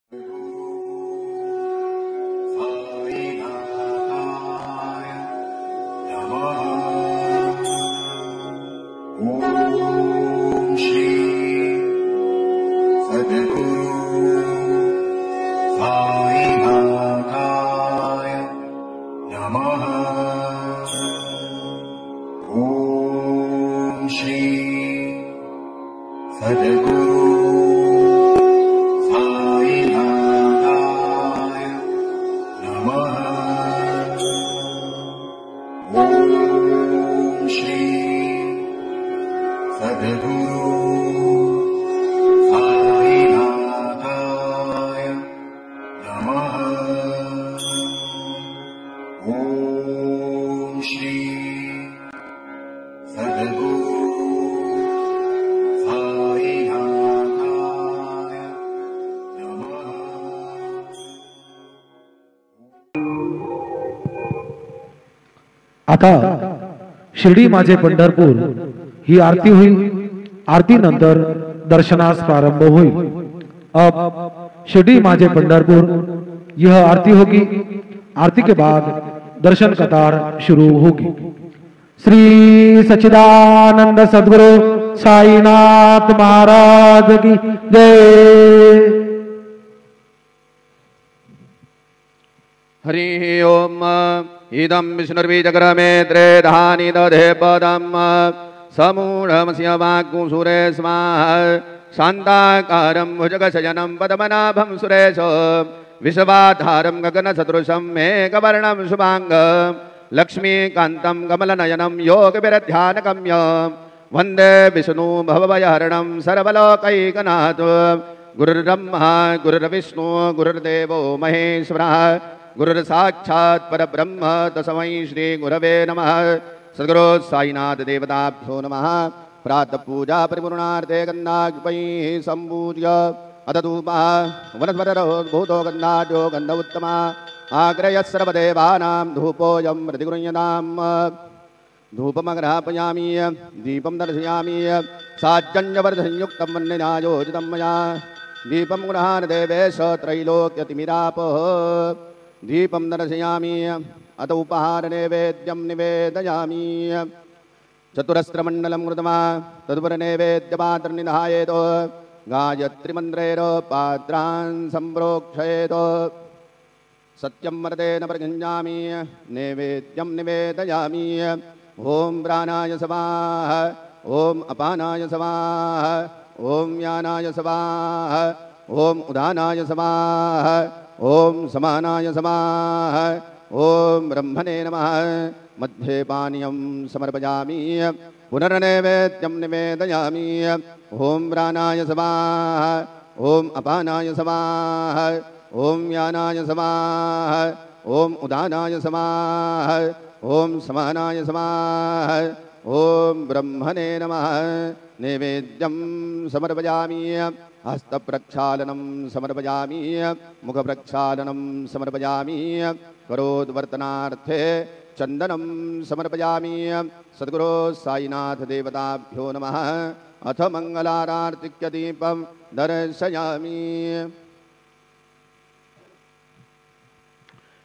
साईनाथाय नमः। ॐ श्री सद्गुरु साईनाथाय नमः। ॐ श्री सद्गुरु साईनाथाय नमः। ॐ श्री सद्गुरु साईनाथाय नमः। ॐ श्री सद्गुरु साईनाथाय नमः। आता शिर्डी माझे पंढरपूर ही आरती होईल। आरती नंतर दर्शनास प्रारंभ होईल। अब शिर्डी माझे पंढरपुर यह आरती होगी। आरती के बाद दर्शन कतार शुरू होगी। श्री सच्चिदानंद सद्गुरु साईनाथ महाराज की जय। हरि ओम इदं विष्णुर्बीजग्रमे त्रेधानि दधे पदम् समूढमस्य वाग्गुसुरे स्वाहा शान्ताकारं भुजगशयनं पद्मनाभं सुरेश विश्वाधारं गगनसदृशं मेघवर्णं शुभाङ्गं लक्ष्मीकान्तं कमलनयनं योगविरध्यानगम्यं वन्दे विष्णु भवभयहरणं सर्वलोकैकनाथ। गुरुर्ब्रह्मा गुरुर्विष्णु गुरुर्देवो महेश्वरः गुरुर्साक्षात् परब्रह्म तस्मै श्री गुरवे नमः। सद्गुरु साईनाथ देवताभ्यो नमः। प्रातः पूजा परिपूर्णार्थे गन्धाग्पैः सम्पूज्य अथ धूपः वनस्पतिर्भूतो गन्धाढ्यो गन्ध उत्तमः आग्रह्य सर्वदेवानां धूपोऽयं प्रतिगृह्यताम्। धूपमग्रापयामि दीपं दर्शयामि साज्जन्यवर्धसंयुक्तं वह्निनायोजितं मया दीपं गृहाण देवेश त्रैलोक्यतिमिरापः। दीपं दर्शयामि अत उपहार नैवेद्यं निवेदयामि। चतुरस्रमण्डलं कृत्वा तदुपरिनैवेद्यपात्रनिधायेत् गायत्रीमन्त्रेण पात्रान् सम्प्रोक्षयेत्। सत्यं वरदेन प्रगृह्णामि नैवेद्यं निवेदयामि। ॐ प्राणाय स्वाहा ॐ अपानाय स्वाहा ॐ यानाय स्वाहा ॐ उदानाय स्वाहा ॐ समानाय स्वाहा ॐ ब्रह्मणे नमः। मध्ये पानीयं समर्पयामि पुनर्नैवेद्यं निवेदयामि। ॐ प्राणाय स्वाहा ॐ अपानाय स्वाहा ॐ यानाय स्वाहा ॐ उदानाय स्वाहा ॐ समानाय स्वाहा ॐ ब्रह्मणे नमः। नैवेद्यं समर्पयामि हस्तप्रक्षालनं समर्पयामि मुखप्रक्षालनं समर्पयामि करोद्वर्तनार्थे चन्दनं समर्पयामि। सद्गुरो साईनाथ देवताभ्यो नमः। अथ मङ्गलारार्तिक्यदीपं दर्शयामि।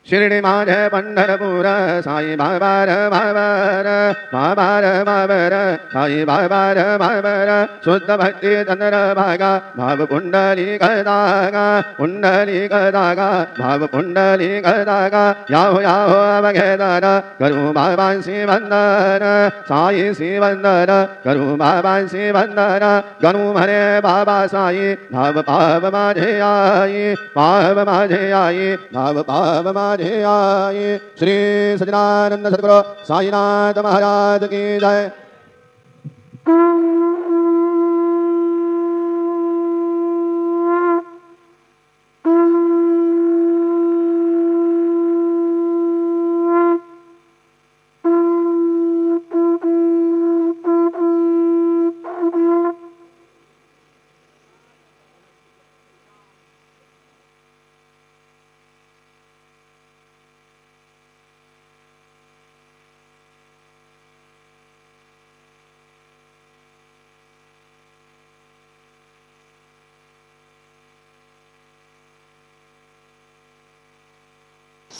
शिर्डी माझे पंढरपूर साई बाबार बाबार बाबार बाबार साई बाबार बाबार शुद्ध भक्ति चंद्र भागा भाव कुंडली गदागा कुंडली गदागा भाव कुंडली गदागा याहो याहो अवघेदर करू बाबा वंदन साई वंदन करू बाबा वंदन गणु हरे बाबा साई भाव पाव माझे आई पाव माझे आई भाव पाव माझे आई। श्री सच्चिदानंद सद्गुरु साईनाथ महाराज की जय।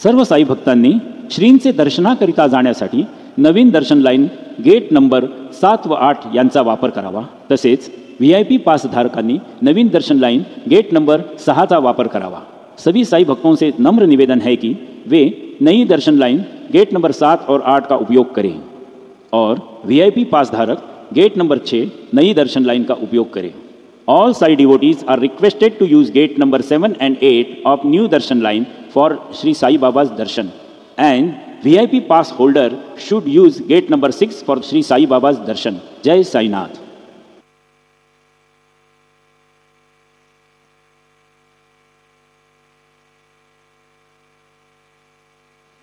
सर्व साई भक्तांनी श्रींचे दर्शनाकरिता जाण्यासाठी नवीन दर्शन लाईन गेट नंबर 7 व 8 यांचा वापर करावा। तसेच VIP पास धारकांनी नवीन दर्शन लाइन गेट नंबर 6 का वापर करावा। सभी साई भक्तों से नम्र निवेदन है कि वे नई दर्शन लाइन गेट नंबर 7 और 8 का उपयोग करें और VIP पास धारक गेट नंबर 6 नई दर्शन लाइन का उपयोग करें। All Sai devotees are requested to use gate number 7 and 8 of new darshan line for Sri Sai Baba's darshan, and VIP pass holder should use gate number 6 for Sri Sai Baba's darshan. Jai Sai Nath.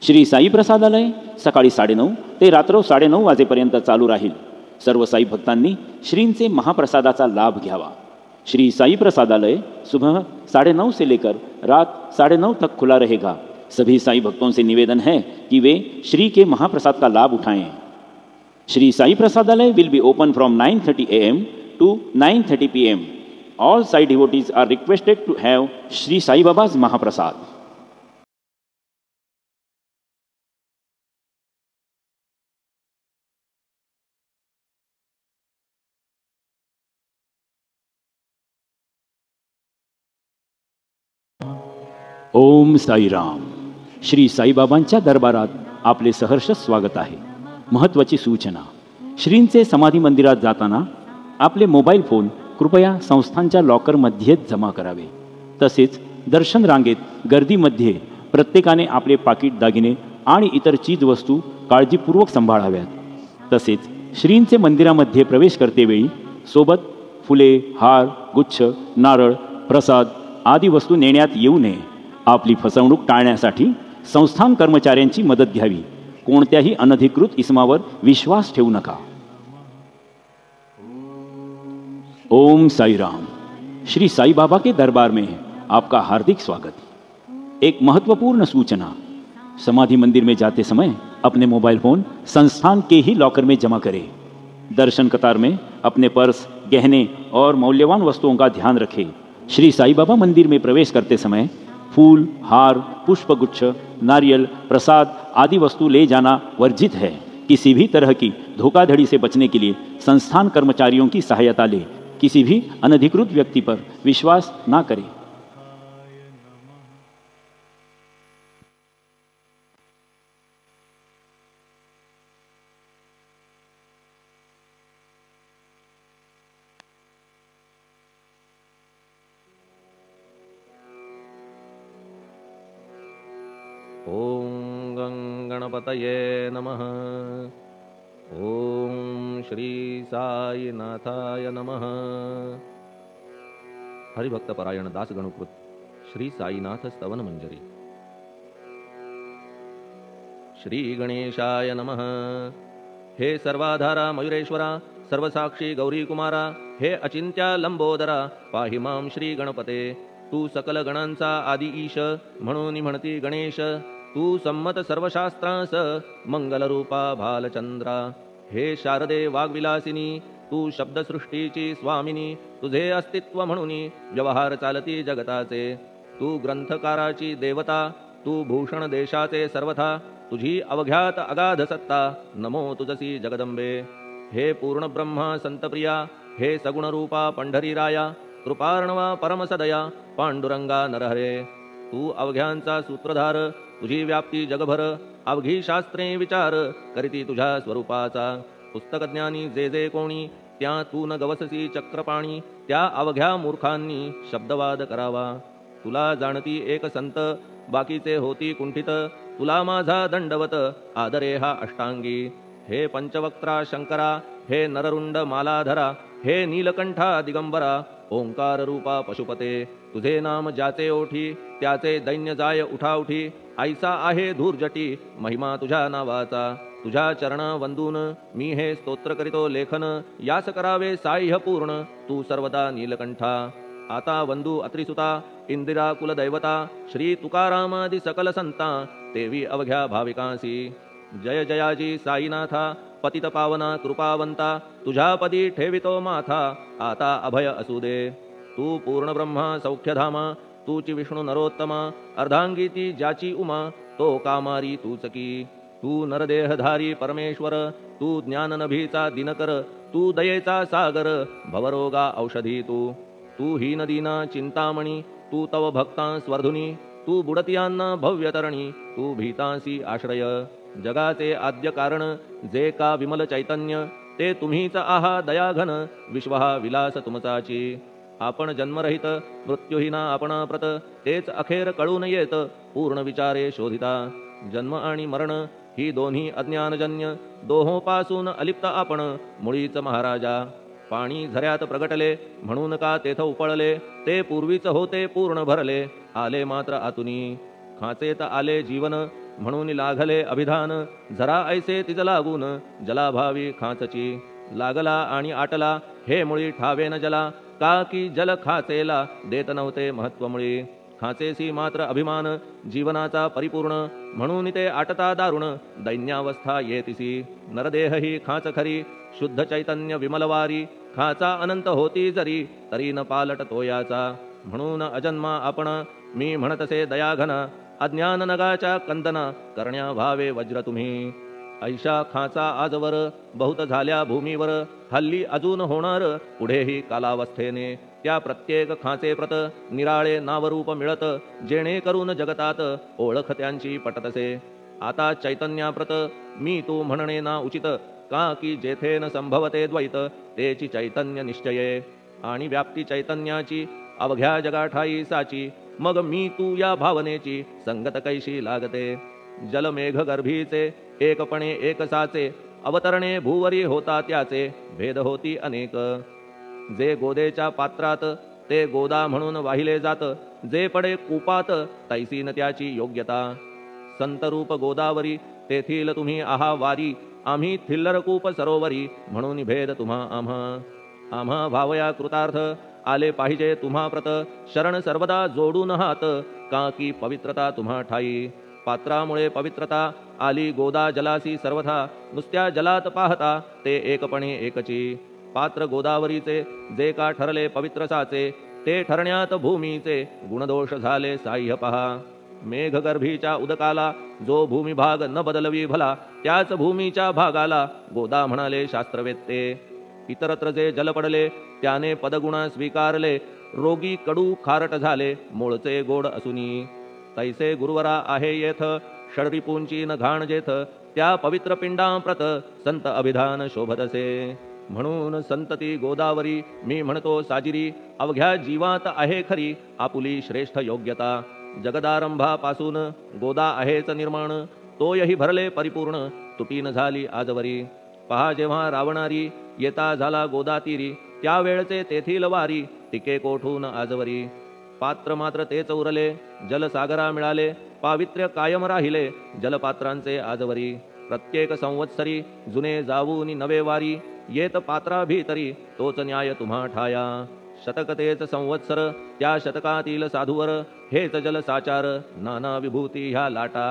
Shri Sai प्रसादालय सकाळी 9:30 ते रात्र 9:30 वाजेपर्यंत चालू राहील। सर्व साई भक्तांनी श्रींचे महाप्रसादाचा लाभ घ्यावा। श्री साई प्रसादालय सुबह 9:30 से लेकर रात 9:30 तक खुला रहेगा। सभी साई भक्तों से निवेदन है कि वे श्री के महाप्रसाद का लाभ उठाएं। Shri Sai Prasadalaya will be open from 9:30 AM to 9:30 PM. All Sai devotees are requested to have Sri Sai Baba's Mahaprasad. ओम साई राम। श्री साईबाबांच्या दरबारात आपले सहर्ष स्वागत आहे। महत्त्वाची सूचना, श्रींचे समाधी मंदिरात जाताना आपले मोबाईल फोन कृपया संस्थांच्या लॉकरमध्येच जमा करावे। तसेच दर्शन रांगेत गर्दीमध्ये प्रत्येकाने आपले पाकिट दागिने आणि इतर चीजवस्तू काळजीपूर्वक सांभाळाव्यात। तसेच श्रींचे मंदिरामध्ये प्रवेश करतेवेळी सोबत फुले, हार, गुच्छ, नारळ, प्रसाद आदी वस्तू नेण्यात येऊ नये। आपली फसवणूक टाळण्यासाठी संस्थान कर्मचाऱ्यांची मदत घ्यावी। कोणत्याही अनधिकृत इसमावर विश्वास ठेवू नका। ओम साई राम। श्री साई बाबा के दरबार में आपका हार्दिक स्वागत। एक महत्वपूर्ण सूचना, समाधि मंदिर में जाते समय अपने मोबाइल फोन संस्थान के ही लॉकर में जमा करें। दर्शन कतार में अपने पर्स, गहने और मौल्यवान वस्तुओं का ध्यान रखें। श्री साई बाबा मंदिर में प्रवेश करते समय फूल, हार, पुष्पगुच्छ, नारियल, प्रसाद आदि वस्तु ले जाना वर्जित है। किसी भी तरह की धोखाधड़ी से बचने के लिए संस्थान कर्मचारियों की सहायता लें। किसी भी अनधिकृत व्यक्ति पर विश्वास ना करें। ओम गणपतये नमः। ओम श्री साई नाथाय नमः। हरिभक्त परायण दास गणुकृत श्री साईनाथ स्तवन मंजरी। श्री गणेशाय नमः। हे सर्वाधारा मयुरेश्वरा, सर्वसाक्षी गौरी कुमारा, हे अचिंत्या लंबोदरा, पाहि मां श्री गणपते। तू सकल गणांचा आदि ईश, म्हणून म्हणती गणेश। तू संमत सर्वशास्त्रांस मंगलरूपा भालचंद्रा। हे शारदे वाग्विलासिनी, तू शब्दसृष्टीची स्वामिनी। तुझे अस्तित्व म्हणून व्यवहार चालती जगताचे। तू ग्रंथकाराची देवता, तू भूषण देशाचे सर्वथा। तुझी अवघ्यात अगाध सत्ता, नमो तुझसी जगदंबे। हे पूर्ण ब्रह्मा संतप्रिया, हे सगुण रूपा पंढरीराया। कृपार्णवा परमसदया, पांडुरंगा नरहरे। तू अवघ्यांचा सूत्रधार, तुझी व्याप्ती जगभर। अवघी शास्त्रे विचार करीती तुझ्या स्वरूपाचा। पुस्तक ज्ञानी जे जे कोणी, त्या तू न गवससी चक्रपाणी। त्या अवघ्या मूर्खांनी शब्दवाद करावा। तुला जाणती एक संत, बाकीचे होती कुंठित। तुला माझा दंडवत, आदरे हा अष्टांगी। हे पंचवक्त्रा शंकरा, हे नररुंड मालाधरा, हे नीलकंठा दिगंबरा, ओंकार रूपा पशुपते। तुझे नाम ज्याचे ओठी, त्याचे दैन्य जाय उठाउठी। ऐसा आहे धूर्जटी, महिमा तुझ्या नावाचा। तुझ्या चरण वंदून मी हे स्तोत्र करीतो लेखन। यास करावे साह्य पूर्ण, तू सर्वदा नीलकंठा। आता वंदू अत्रिसुता, इंदिरा कुलदैवता। श्री तुकारामादि सकल संता, तेवी अवघ्या भाविकांसी। जय जयाजी साईनाथा, पतित पावना कृपावंता। तुझ्या पदी ठेवितो माथा, आता अभय असू दे। तू पूर्ण ब्रह्मा सौख्यधामा, तूची विष्णू नरोत्तमा अर्धांगी ती ज्याची उमा तो कामारी तूच की. तू नरदेहधारी परमेश्वर तू ज्ञाननभीचा दिनकर तू दयेचा सागर भवरोगा औषधी तू हीनदीना चिंतामणी तू तव भक्तां स्वर्धुनी तू बुडतियांना भव्यतरणी तू भीतांसी आश्रय. जगाचे आद्य कारण जे का विमल चैतन्य ते तुम्हीच आहा दयाघन विश्वहा विलास तुमचाची. आपण जन्मरहित मृत्यूहीना आपण प्रत तेच अखेर कळून येत पूर्ण विचारे शोधिता. जन्म आणि मरण ही दोन्ही अज्ञानजन्य दोहोपासून अलिप्त आपण मुळीच महाराजा. पाणी झऱ्यात प्रगटले म्हणून का तेथ उपळले ते पूर्वीच होते पूर्ण भरले आले मात्र आतुनी. खाचेत आले जीवन म्हणून लागले अभिधान झरा ऐसे तिज लागून जलाभावी खाचची. लागला आणि आटला हे मुळी ठावेन जला का की जल खाचेला देत नव्हते महत्वमुळी. खाचेसी मात्र अभिमान जीवनाचा परिपूर्ण म्हणून ते आटता दारुण दैन्यावस्था येतिसी. नरदेह ही खाच खरी शुद्ध चैतन्य विमलवारी खाचा अनंत होती जरी तरी न पालट तोयाचा. म्हणून अजन्मा आपण मी म्हणतसे दयाघन अज्ञान नगाच्या कंदना करण्या व्हावे वज्र तुम्ही. ऐशा खाचा आजवर बहुत झाल्या भूमीवर हल्ली अजून होणार पुढेही कालावस्थेने. त्या प्रत्येक खाचे प्रत निराळे नावरूप मिळत जेणेकरून जगतात ओळख त्यांची पटतसे. आता चैतन्याप्रत मी तू म्हणणे ना उचित का की जेथे न संभवते द्वैत तेची चैतन्य निश्चये. आणि व्याप्ती चैतन्याची अवघ्या जगाठाई साची मग मी तू या भावनेची संगत कैशी लागते. जलमेघ गर्भीचे एकपणे एक साचे अवतरणे भूवरी होता त्याचे भेद होती अनेक. जे गोदेच्या पात्रात ते गोदा म्हणून वाहिले जात जे पडे कूपात तैसी न त्याची योग्यता. संतरूप गोदावरी तेथील तुम्ही आहा वारी आम्ही थिल्लर कूप सरोवरी म्हणून भेद तुम्हा आम्हा भावया कृतार्थ आले पाहिजे तुम्हा प्रत शरण सर्वदा जोडून हात का की पवित्रता तुम्हा ठाई. पात्रामुळे पवित्रता आली गोदा जलासी सर्वथा नुसत्या जलात पाहता ते एकपणे एकची. पात्र गोदावरीचे जे का ठरले पवित्र साचे ते ठरण्यात भूमीचे गुणदोष झाले साह्य पहा. मेघगर्भीच्या उदकाला जो भूमिभाग न बदलवी भला त्याच भूमीच्या भागाला गोदा म्हणाले शास्त्रवेत्ते. इतरत्र जे जल पडले त्याने पदगुणा स्वीकारले रोगी कडू खारट झाले मूळचे गोड असुनी. तैसे गुरुवरा आहे येथ षडरिपूंची न घाण जेथ त्या पवित्र पिंडांप्रत संत अभिधान शोभतसे. म्हणून संतती गोदावरी मी म्हणतो साजिरी अवघ्या जीवात आहे खरी आपुली श्रेष्ठ योग्यता. जगदारंभापासून गोदा आहेच निर्माण तोयही भरले परिपूर्ण तुटीन झाली आजवरी. पहा जेव्हा रावणारी येता झाला गोदातीरी त्यावेळचे तेथील वारी टिके कोठून आजवरी. पात्र मात्र तेच उरले जलसागरा मिळाले पावित्र्य कायम राहिले जलपात्रांचे आजवरी. प्रत्येक संवत्सरी जुने जाऊनी नवे वारी येत पात्रा भीतरी तोच न्याय तुम्हा ठाया. शतक तेच संवत्सर त्या शतकातील साधूवर हेच जल साचार नाना विभूती ह्या लाटा.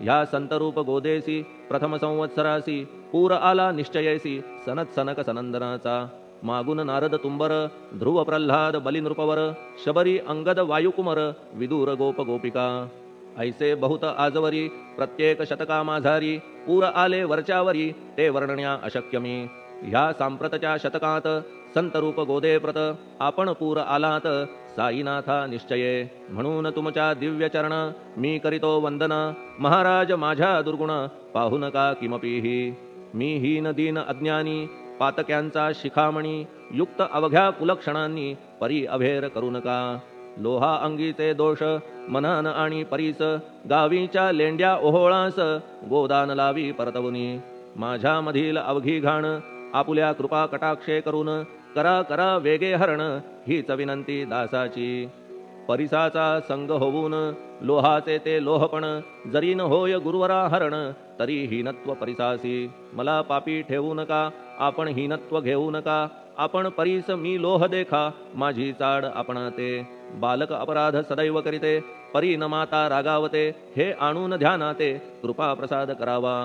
ह्या संतरूप गोदेसी प्रथम संवत्सरासी पूर आला निश्चयेसी सनत सनक सनंदनाचा. मागून नारद तुंबर ध्रुव प्रल्हाद बलिनृपवर शबरी अंगद वायुकुमर विदूर गोप गोपिका. ऐसे बहुत आजवरी प्रत्येक शतका माझारी पूर आले वरच्यावरी ते वर्णण्या अशक्यमी. ह्या सांप्रतच्या शतकात संतरूप गोदेप्रत आपण पूर आलात साईनाथा निश्चये. म्हणून तुमच्या दिव्य चरण मी करीतो वंदना महाराज माझ्या दुर्गुण पाहू नका किमपीही. मी हीन दीन अज्ञानी पातक्यांचा शिखामणी युक्त अवघ्या कुलक्षणांनी परी अभेर करू नका. लोहा अंगीचे दोष मनन आणि परीस गावीच्या लेंड्या ओहोळास गोदान लावी परतवुनी. माझ्या मधील अवघी घाण आपुल्या कृपा कटाक्षे करून करा करा वेगे हरण हीच विनंती दासाची. परिसाचा संग होऊन लोहाचे ते लोहपण जरी न होय गुरुवरा हरण तरी हीनत्व परिसासी. मला पापी ठेवू नका आपण हीनत्व घेऊ नका. आपण परीस मी लोह देखा माझी चाड आपणाते. बालक अपराध सदैव करीते परी न माता रागावते हे आणून ध्यानाते कृपा प्रसाद करावा.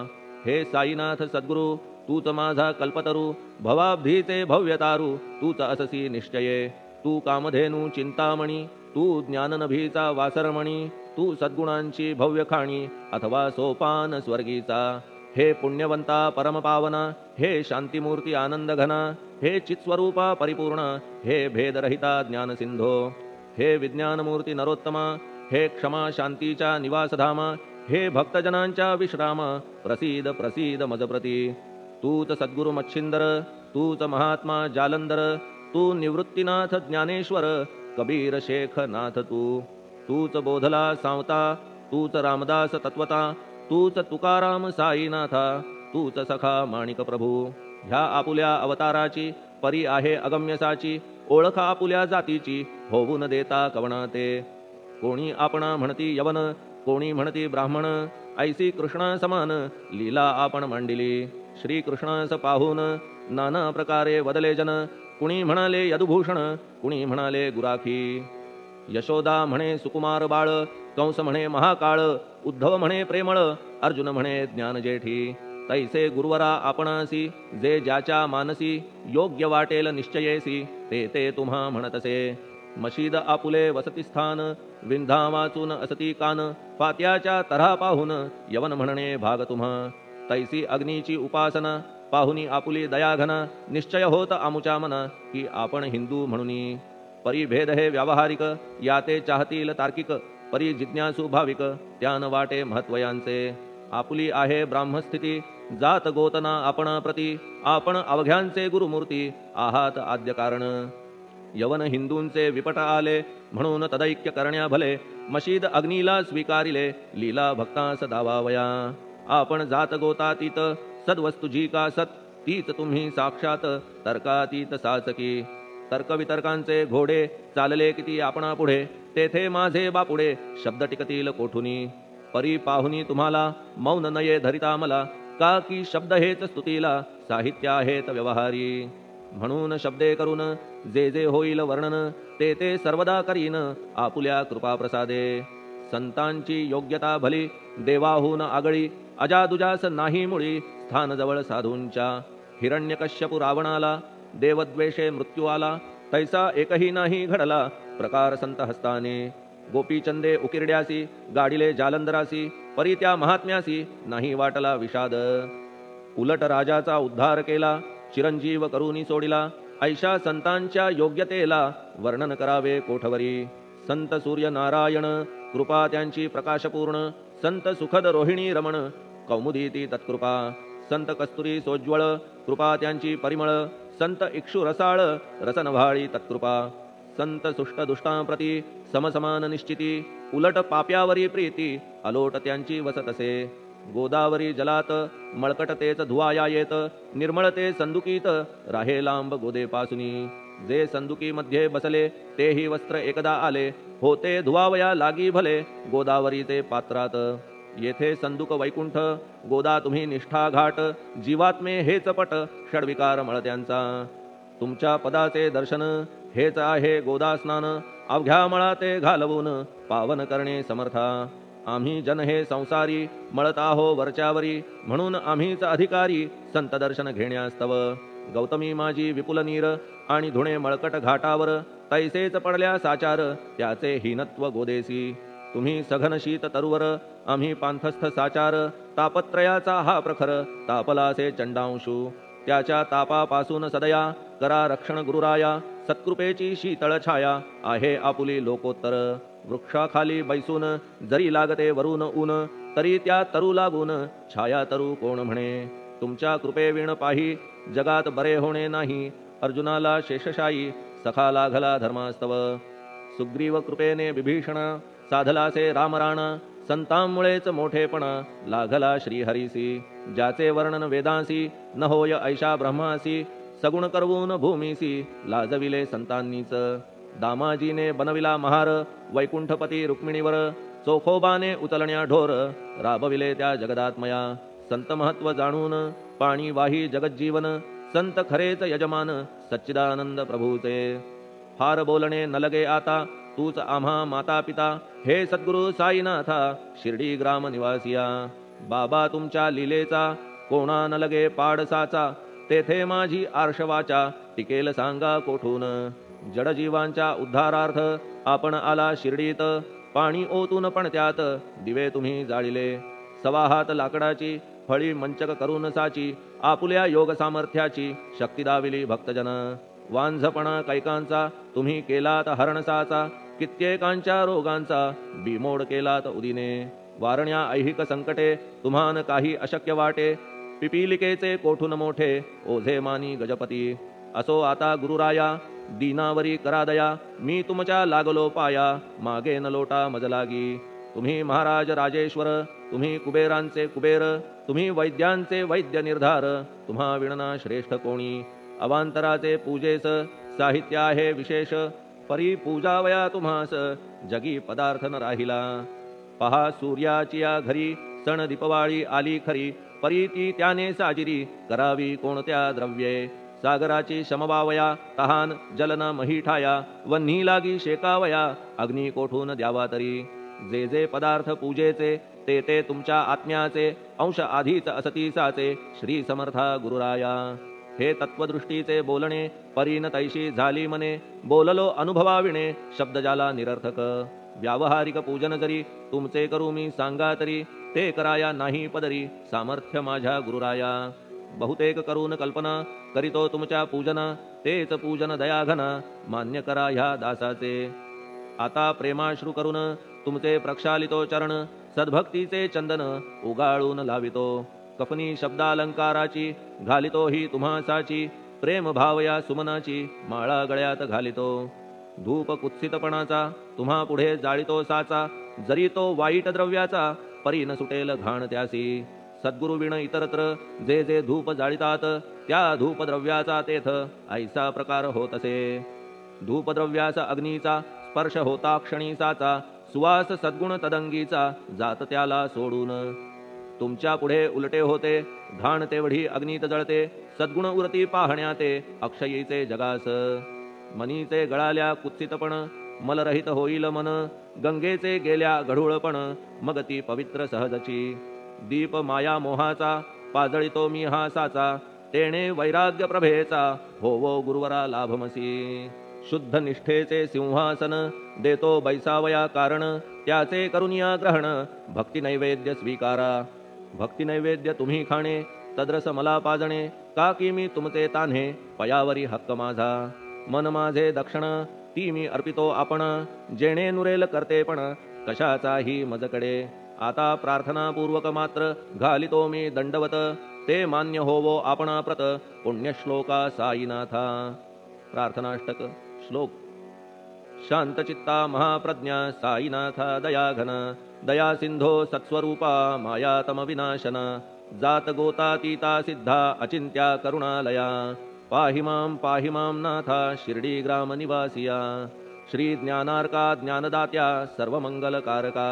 हे साईनाथ सद्गुरु तूच माझा कल्पतरू भवाब्धीचे भव्यतारू तूच अससी निश्चये. तू कामधेनू चिंतामणी तू ज्ञाननभीचा वासरमणी, तू सद्गुणांची भव्य खाणी, अथवा सोपान स्वर्गीचा. हे पुण्यवंता परमपावना, हे शांतिमूर्ती आनंद घना, हे चित्स्वरूपा परिपूर्ण, हे भेदरहिता ज्ञानसिंधो, हे विज्ञानमूर्ती नरोत्तमा, हे क्षमा शांतीच्या निवासधामा, हे भक्तजनांच्या विश्राम, प्रसीद प्रसीद मजप्रती. तूच सद्गुरु मच्छिंदर, तूच महात्मा जालंधर, तू निवृत्तीनाथ ज्ञानेश्वर, कबीर शेख नाथ तू. तूच बोधला सांवता, तूच रामदास तत्वता, तूच तुकाराम साईनाथा, तूच सखा माणिक प्रभू. ह्या आपुल्या अवताराची परी आहे अगम्यसाची, ओळख आपुल्या जातीची होऊन देता कवना ते. कोणी आपणा म्हणती यवन, कोणी म्हणती ब्राह्मण, ऐसी कृष्णा समान लीला आपण मांडिली. श्री कृष्णास पाहून नाना प्रकारे वदले जन, कुणी म्हणाले यदुभूषण, कुणी म्हणाले गुराखी. यशोदा म्हणे सुकुमार बाळ, कंस म्हणे महाकाळ, उद्धव म्हणे प्रेमळ, अर्जुन म्हणे ज्ञानजेठी. तैसे गुरुवरा आपणासी, जे ज्याच्या मानसी योग्य वाटेल निश्चयेसी, ते ते तुम्हा म्हणतसे. मशीद आपुले वसतिस्थान, विंधा वाचून असती कान, फात्याच्या तऱ्हा पाहून यवन म्हणणे भाग तुम्हा. तैसी अग्नीची उपासना पाहुनी आपुली दयाघना, निश्चय होत आमुच्या मना की आपण हिंदू म्हणूनी. परिभेद हे व्यावहारिक, या ते चाहतील तार्किक, परी जिज्ञासू भाविक त्यान वाटे महत्वयांचे. आपुली आहे ब्राह्मस्थिती, जात गोतना आपण प्रती, आपण अवघ्यांचे गुरुमूर्ती आहात आद्य कारण. यवन हिंदूंचे विपट आले, म्हणून तदैक्य करण्या भले, मशीद अग्नीला स्वीकारिले, लीला भक्तास दावावया. आपण जात गोतातीत, सद्वस्तुजी का सत, तीच तुम्ही साक्षात तर्कातीत साचकी. तर्कवितर्कांचे घोडे चालले किती आपणा पुढे, तेथे माझे बापुडे शब्द टिकतील कोठुनी. परी पाहुनी तुम्हाला मौन नये धरिता मला, का की शब्द हेच स्तुतीला साहित्य आहेत व्यवहारी. म्हणून शब्दे करून जे जे होईल वर्णन, ते ते सर्वदा करीन आपुल्या कृपा प्रसादे. संतांची योग्यता भली देवाहून आगळी, अजादुजास नाही मुळी स्थान जवळ साधूंच्या. हिरण्यकश्यपु रावणाला देवद्वेषे मृत्यू आला, तैसा एकही नाही घडला प्रकार संत हस्ताने. गोपीचंदे उकिरड्यासी, गाडिले जालंधरासी, परी त्या महात्म्यासी नाही वाटला विषाद. उलट राजाचा उद्धार केला, चिरंजीव करूनी सोडिला, ऐशा संतांच्या योग्यतेला वर्णन करावे कोठवरी. संत सूर्य नारायण कृपा त्यांची प्रकाशपूर्ण, संत सुखद रोहिणी रमण कौमुदी ती तत्कृपा. संत कस्तुरी सोज्वळ कृपा त्यांची परिमळ, संत इक्षु रसाळ रसनव्हाळी तत्कृपा. संत सुष्ट दुष्टांप्रती समसमान निश्चिती, उलट पाप्यावरी प्रीती अलोट त्यांची वसतसे. गोदावरी जलात मळकट तेच धुवाया येत, निर्मळते संदुकीत राहे लांब गोदेपासुनी. जे संदुकीमध्ये बसले तेही वस्त्र एकदा आले, होते धुवावया लागी भले गोदावरीचे पात्रात. येथे संदुक वैकुंठ, गोदा तुम्ही निष्ठा घाट, जीवात्मे हेच पट षडविकार मळत्यांचा. तुमच्या पदाचे दर्शन हेच आहे गोदा स्नान, अवघ्या मळाते घालवून पावन करणे समर्था. आम्ही जन हे संसारी मळत आहो वरच्यावरी, म्हणून आम्हीच अधिकारी संत दर्शन घेण्यास्तव. गौतमी माझी विपुल नीर आणि धुणे मळकट घाटावर, तैसेच पडल्या साचार त्याचे हीनत्व गोदेसी. तुम्ही सघन शीत तरुवर, आम्ही पांथस्थ साचार, तापत्रयाचा हा प्रखर तापलासे चंडांशू. त्याच्या तापापासून सदया करा रक्षण गुरुराया, सत्कृपेची शीतळ छाया आहे आपुली लोकोत्तर. वृक्षाखाली बैसून जरी लागते वरून ऊन, तरी त्या तरू लागून छाया तरू कोण म्हणे. तुमच्या कृपेविण पाही जगात बरे होणे नाही, अर्जुनाला शेषशायी सखा लागला धर्मास्तव. सुग्रीव कृपेने विभीषणा साधलासे रामराणा, संतांमुळेच मोठेपणा लागला श्रीहरीसी. ज्याचे वर्णन वेदांसी न होय ऐशा ब्रह्मासी, सगुण करवून भूमीसी लाजविले संतांनीच. दामाजीने बनविला महार वैकुंठपती रुक्मिणीवर, चोखोबाने उचलण्या ढोर राबविले त्या जगदात्मया. संत महत्व जाणून पाणी वाही जगज्जीवन, संत खरेच यजमान सच्चिदानंद प्रभूचे. फार बोलणे न लगे आता तूच आम्हा माता पिता, हे सद्गुरु साईनाथा शिर्डी ग्राम निवासिया. बाबा तुमच्या लीलेचा कोणा न लगे पाडसाचा, तेथे माझी आर्षवाचा टिकेल सांगा कोठून. जडजीवांच्या उद्धारार्थ आपण आला शिर्डीत. पाणी ओतून पण त्यात दिवे तुम्ही जाळिले. 6 हात लाकडाची फळी मंचक करून साची, आपुल्या योग सामर्थ्याची शक्ती दाविली भक्तजन. वांझपणा कैकांचा तुम्ही केलात हरणसाचा, कित्येकांच्या रोगांचा बिमोड केलात उदिने. वारण्या ऐहिक संकटे तुम्हान काही अशक्य वाटे, पिपीलिकेचे कोठून मोठे ओझे मानी गजपती. असो आता गुरुराया दीनावरी करा दया, मी तुमच्या लागलो पाया मागे न लोटा मजलागी. तुम्ही महाराज राजेश्वर, तुम्ही कुबेरांचे कुबेर, तुम्ही वैद्यांचे वैद्य निर्धार, तुम्हा विणना श्रेष्ठ कोणी. अवांतराचे पूजेस साहित्य आहे विशेष, परी पूजावया तुम्हास जगी पदार्थ न राहिला. पहा सूर्याची या घरी सण दीपवाळी आली खरी, परी ती त्याने साजिरी करावी कोणत्या द्रव्ये. सागराची शमवावया तहान जलन मही ठाया, वन्ही लागी शेकावया अग्नी कोठून द्यावा तरी. जे जे पदार्थ पूजेचे ते ते तुमच्या आत्म्याचे, अंश आधीच असतीसाचे श्री समर्था गुरुराया. हे तत्वदृष्टीचे बोलणे परीन तैशी झाली मने, बोललो अनुभवाविणे शब्द जाला निरर्थक. व्यावहारिक पूजन जरी तुमचे करू मी सांगा तरी, ते कराया नाही पदरी सामर्थ्य माझ्या गुरुराया. बहुतेक करून कल्पना करीतो तुमच्या पूजन, तेच पूजन दयाघन मान्य करा ह्या दासाचे. आता प्रेमाश्रू करून तुमचे प्रक्षालितो चरण, सद्भक्तीचे चंदन उगाळून लावितो. कफनी शब्दालंकाराची घालितो ही तुम्हासाची, प्रेम भावया सुमनाची माळा गळ्यात घालितो. धूप कुत्सितपणाचा तुम्हा पुढे जाळितो साचा, जरी तो वाईट द्रव्याचा परी न सुटेल घाण त्यासी. सद्गुरु विण इतरत्र जे जे धूप जाळितात, त्या धूपद्रव्याचा तेथ ऐसा प्रकार होत असे. धूपद्रव्याचा अग्नीचा स्पर्श होता क्षणीसाचा, सुवास सद्गुण तदंगीचा जात त्याला सोडून. तुमच्या पुढे उलटे होते घाण तेवढी अग्नीत जळते, सद्गुण उरती पाहण्याते अक्षयीचे जगास. मनीचे गळाल्या कुत्सितपण मलरहित होईल मन, गंगेचे गेल्या गढूळपण मग ती पवित्र सहजची. दीप माया मोहाचा पाजळितो मी हा साचा, तेणे वैराग्य प्रभेचा होवो गुरुवरा लाभमसी. शुद्ध निष्ठेचे सिंहासन देतो बैसावया कारण, त्याचे करुनिया ग्रहण भक्ती नैवेद्य स्वीकारा. भक्ती नैवेद्य तुम्ही खाणे तद्रस मला पाजणे, का की मी तुमचे तान्हे पयावरी हक्क माझा. मन माझे दक्षिण ती मी अर्पितो आपण, जेणे नुरेल करते पण कशाचाही मजकडे. आता प्रार्थनापूर्वक मात्र घालितो मी दंडवत, ते मान्य होवो आपणा प्रत पुण्यश्लोका साईनाथा. प्रार्थनाष्टक श्लोक. शांतचित्ता महाप्रज्ञा साईनाथा दयाघन, दया सिंधो सत्स्वरूपा मायातम विनाशन. जात गोतातीता सिद्धा अचिंत्या करुणालया, पाहि मां नाथा शिर्डी ग्राम निवासिया. श्री ज्ञानार्का ज्ञानदात्या सर्वमंगलकारका,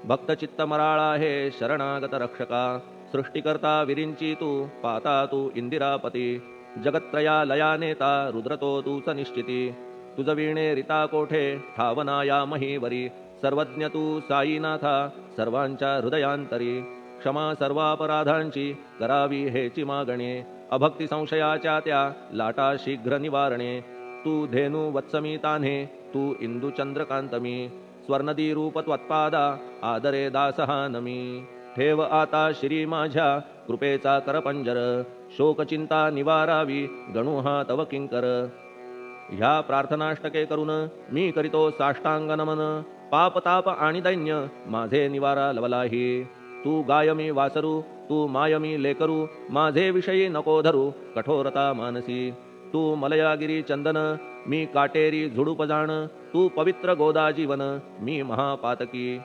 भक्तचित्त मराळा हे शरणागत रक्षका. सृष्टिकर्ता विरिंची तू पाता तू इंदिरापती, जगत्त्रया लया नेता रुद्रतो तू सनिश्चिती. तुझ वीणे रिता कोठे ठावनाया महीवरी, सर्वज्ञ तू साईनाथा सर्वांच्या हृदयांतरी. क्षमा सर्वापराधांची करावी हेची मागणे, अभक्ती संशयाच्या त्या लाटा शीघ्र निवारणे. तू धेनू वत्समी तान्हे तू इंदू चंद्रकांतमी, स्वर्णदी रूप त्वत्पादा आदरे दासहा नमी. ठेव आता श्री माझ्या कृपेचा करपंजर, शोकचिंता निवारावी गणू हा तव किंकर. ह्या प्रार्थनाष्टके करून मी करीतो साष्टांग नमन, पाप ताप आणि दैन्य माझे निवारा लवलाही. तू गाय मी वासरू तू माय मी लेकरू, माझे विषयी नको धरू कठोरता मानसी. तू मलयागिरी चंदन मी काटेरी झुडूप जाण, तू पवित्र गोदा जीवन मी महापातकी.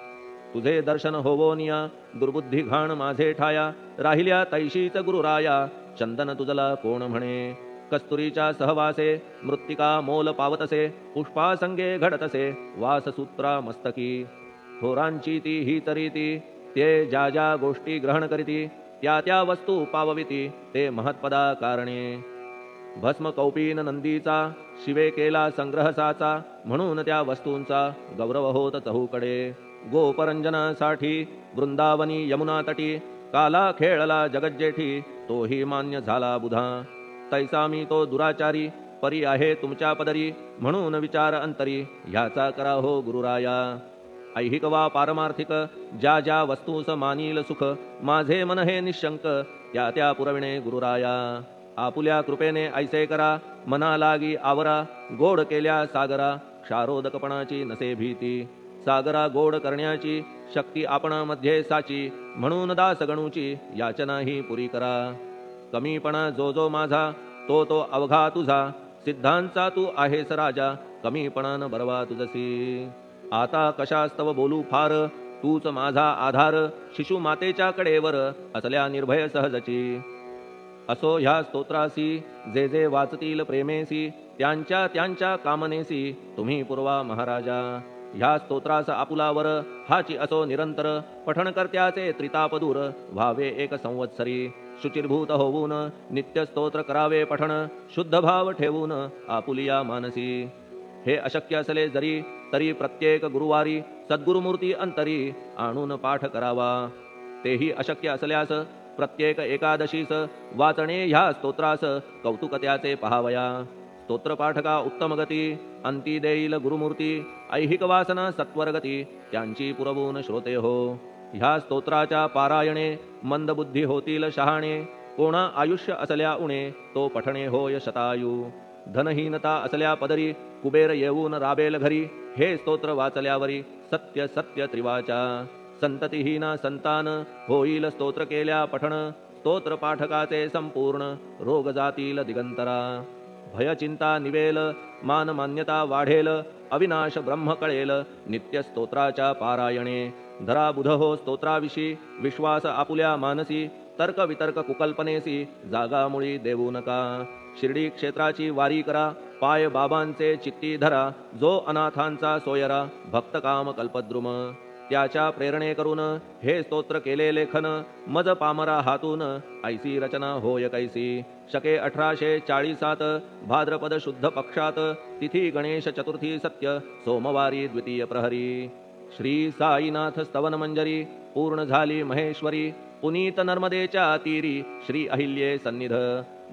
तुझे दर्शन होवोनिया दुर्बुद्धी घाण माझे ठाया, राहिल्या तैशीच गुरुराया चंदन तुझला कोण म्हणे. कस्तुरीच्या सहवासे मृत्तिका मोल पावतसे, पुष्पासंगे घडतसे वाससूत्रा मस्तकी. थोरांची ती ही तरीती ते ज्या ज्या गोष्टी ग्रहण करीती, त्या त्या वस्तू पावविती ते महत्पदा कारणे. भस्म कौपीन नंदीचा शिवे केला संग्रह साचा, म्हणून त्या वस्तूंचा गौरव होत चहूकडे. गोपरंजनासाठी वृंदावनी यमुना तटी, काला खेळला जगज्जेठी तोही मान्य झाला बुधा. तैसा मी तो दुराचारी परी आहे तुमच्या पदरी, म्हणून विचार अंतरी ह्याचा करा हो गुरुराया. ऐहिक वा पारमार्थिक ज्या ज्या वस्तूस मानील सुख, माझे मन हे निशंक त्या त्या पुरविणे गुरुराया. आपुल्या कृपेने ऐसे करा, मना लागी आवरा, गोड केल्या सागरा, क्षारोदकपणाची नसे भीती. सागरा गोड करण्याची शक्ती आपणामध्ये साची, म्हणून दास गणूची याचना ही पुरी करा. कमीपणा जो जो माझा, तो तो अवघा तुझा, सिद्धांचा तू आहेस राजा, कमीपणान बरवा तुझसी. आता कशास्तव बोलू फार, तूच माझा आधार, शिशु मातेच्या कडेवर असल्या निर्भय सहजची. असो ह्या स्तोत्रासी जे जे वाचतील प्रेमेसी, त्यांच्या त्यांच्या कामनेसी तुम्ही पुरवा महाराजा. ह्या स्तोत्रास आपुलावर हाची असो निरंतर, पठण करत्याचे त्रितापदूर व्हावे एक संवत्सरी. शुचिर्भूत होऊन नित्य स्तोत्र करावे पठण, शुद्ध भाव ठेवून आपुलिया मानसी. हे अशक्य असले जरी तरी प्रत्येक गुरुवारी सद्गुरुमूर्ती अंतरी आणून पाठ करावा. तेही अशक्य असल्यास प्रत्येक एकादशीस वाचणे ह्या स्तोत्रास कौतुक त्याचे पहावया. स्तोत्रपाठका उत्तम गती, अंती देईल गुरुमूर्ती, ऐहिक वासना सत्वरगती त्यांची पुरवून श्रोते हो. ह्या स्तोत्राच्या पारायणे मंदबुद्धी होतील शहाणे, कोणा आयुष्य असल्या उणे तो पठणे होय शतायू. धनहीनता असल्या पदरी कुबेर येऊन राबेल घरी, हे स्तोत्र वाचल्यावरी सत्य सत्य त्रिवाचा. संततिहीना संतान होईल स्तोत्र केल्या पठण, स्तोत्र पाठकाचे संपूर्ण रोग जातील दिगंतरा. भयचिंता निवेल, मान मान्यता वाढेल, अविनाश ब्रह्म कळेल नित्य स्तोत्राच्या पारायणे. धरा बुध हो स्तोत्राविषयी विश्वास आपुल्या मानसी, तर्क वितर्क कुकल्पनेसी जागा मुळी देऊ नका. शिर्डी क्षेत्राची वारी करा, पाय बाबांचे चित्ती धरा, जो अनाथांचा सोयरा भक्त काम कल्पद्रुम. त्याच्या प्रेरणे करून हे स्तोत्र केले लेखन, मज पामरा हातून ऐसी रचना होय कैसी. शके 1840 भाद्रपद शुद्ध पक्षात, तिथी गणेश चतुर्थी सत्य सोमवारी द्वितीय प्रहरी. श्री साईनाथ स्तवन मंजरी पूर्ण झाली महेश्वरी, पुनीत नर्मदेच्या तीरी श्री अहिल्ये सन्निध.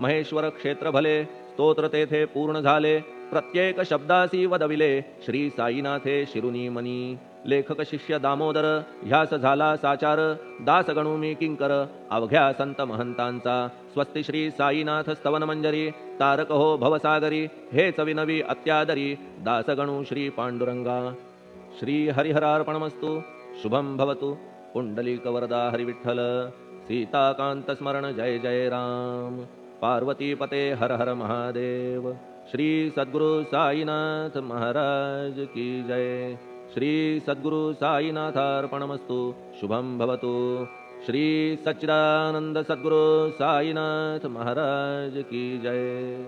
महेश्वर क्षेत्र भले स्तोत्र तेथे पूर्ण झाले, प्रत्येक शब्दासी वदविले श्री साईनाथे शिरुनी मनी. लेखक शिष्य दामोदर ह्यास झाला साचार, दास गणू मी किंकर अवघ्या संत महंतांचा. स्वस्ति श्री साईनाथ स्तवन मंजरी, तारक हो भवसागरी, हेच विनवी अत्यादरी दास गणू श्री पांडुरंगा. श्री हरिहरार्पणमस्तु. शुभम भवतु. पुंडलिक वरदा हरिविठ्ठल. सीताकांत स्मरण जय जय राम. पार्वती पते हर हर महादेव. श्री सद्गुरु साईनाथ महाराज की जय. श्री सद्गुरु साईनाथार्पणमस्तु. शुभम भवतु. श्री सच्चिदानंद सद्गुरु साईनाथ महाराज की जय.